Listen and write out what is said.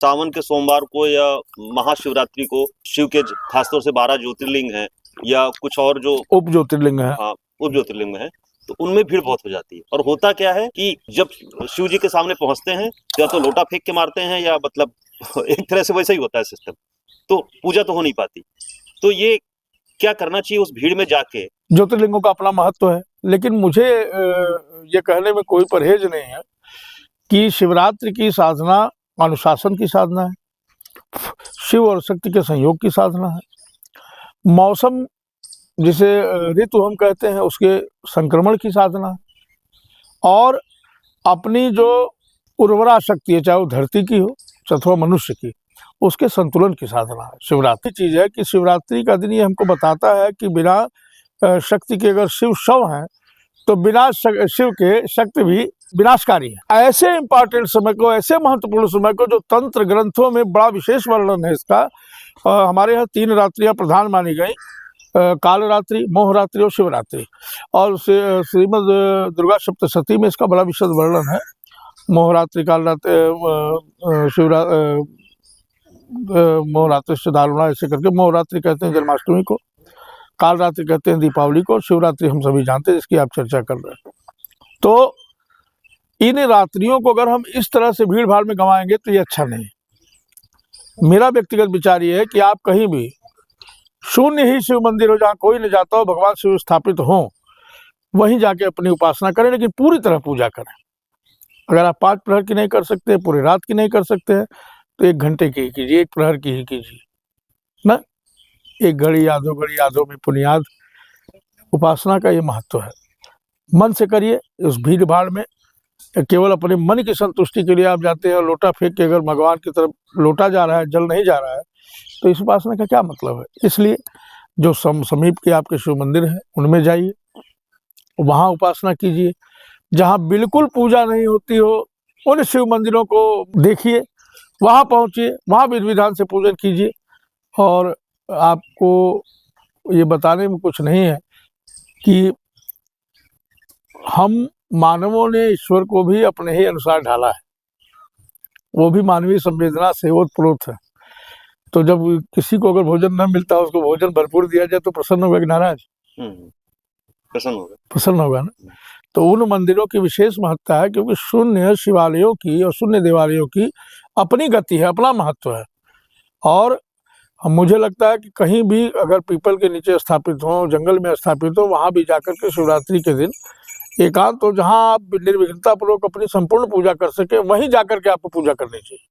सावन के सोमवार को या महाशिवरात्रि को शिव के खासतौर से 12 ज्योतिर्लिंग हैं या कुछ और जो उप ज्योतिर्लिंग है, हाँ उप ज्योतिर्लिंग है, तो उनमें भीड़ बहुत हो जाती है। और होता क्या है कि जब शिव जी के सामने पहुंचते हैं या तो लोटा फेंक के मारते हैं या मतलब एक तरह से वैसा ही होता है सिस्टम, तो पूजा तो हो नहीं पाती। तो ये क्या करना चाहिए उस भीड़ में जाके? ज्योतिर्लिंगों का अपना महत्व है, लेकिन मुझे ये कहने में कोई परहेज नहीं है कि शिवरात्रि की साधना अनुशासन की साधना है, शिव और शक्ति के संयोग की साधना है, मौसम जिसे ऋतु हम कहते हैं उसके संक्रमण की साधना है, और अपनी जो उर्वरा शक्ति है, चाहे वो धरती की हो अथवा मनुष्य की, उसके संतुलन की साधना है। शिवरात्रि चीज है कि शिवरात्रि का दिन ये हमको बताता है कि बिना शक्ति के अगर शिव शव हैं तो बिना शिव के शक्ति भी विनाशकारी है। ऐसे इंपॉर्टेंट समय को, ऐसे महत्वपूर्ण समय को, जो तंत्र ग्रंथों में बड़ा विशेष वर्णन है इसका, हमारे यहाँ 3 रात्रियां प्रधान मानी गई, कालरात्रि, मोहरात्रि और शिवरात्रि, और श्रीमद दुर्गा सप्तशती में इसका बड़ा विशद वर्णन है। मोहरात्रि, कालरात्रि, मोहरात्रि से दारुणा, ऐसे करके मोहरात्रि कहते हैं जन्माष्टमी को, कालरात्रि कहते हैं दीपावली को, और शिवरात्रि हम सभी जानते हैं जिसकी आप चर्चा कर रहे हैं। तो इन रात्रियों को अगर हम इस तरह से भीड़ भाड़ में गंवाएंगे तो ये अच्छा नहीं। मेरा व्यक्तिगत विचार ये है कि आप कहीं भी शून्य ही शिव मंदिर हो, जहाँ कोई नहीं जाता हो, भगवान शिव स्थापित हो, वहीं जाके अपनी उपासना करें, लेकिन पूरी तरह पूजा करें। अगर आप 5 प्रहर की नहीं कर सकते, पूरी रात की नहीं कर सकते हैं, तो 1 घंटे की ही कीजिए, 1 प्रहर की ही कीजिए ना, 1 घड़ी यादों घड़ी यादों में पुनियाद। उपासना का ये महत्व है, मन से करिए। उस भीड़ भाड़ में केवल अपने मन की संतुष्टि के लिए आप जाते हैं और लोटा फेंक के अगर भगवान की तरफ लोटा जा रहा है, जल नहीं जा रहा है, तो इस उपासना का क्या मतलब है। इसलिए जो समीप के आपके शिव मंदिर हैं उनमें जाइए, वहाँ उपासना कीजिए। जहाँ बिल्कुल पूजा नहीं होती हो उन शिव मंदिरों को देखिए, वहाँ पहुँचिए, वहाँ विधि विधान से पूजन कीजिए। और आपको ये बताने में कुछ नहीं है कि हम मानवों ने ईश्वर को भी अपने ही अनुसार ढाला है, वो भी मानवीय संवेदना से ओतप्रोत है। तो जब किसी को अगर भोजन न मिलता है, उसको भोजन भरपूर दिया जाए तो प्रसन्न होगा कि नाराज? प्रसन्न होगा ना। तो उन मंदिरों की विशेष महत्ता है, क्योंकि शून्य शिवालयों की और शून्य देवालयों की अपनी गति है, अपना महत्व है। और मुझे लगता है कि कहीं भी अगर पीपल के नीचे स्थापित हो, जंगल में स्थापित हो, वहाँ भी जाकर के शिवरात्रि के दिन एकांत, तो जहाँ आप निर्विघ्नता पूर्वक अपनी संपूर्ण पूजा कर सके, वहीं जाकर के आपको पूजा करनी चाहिए।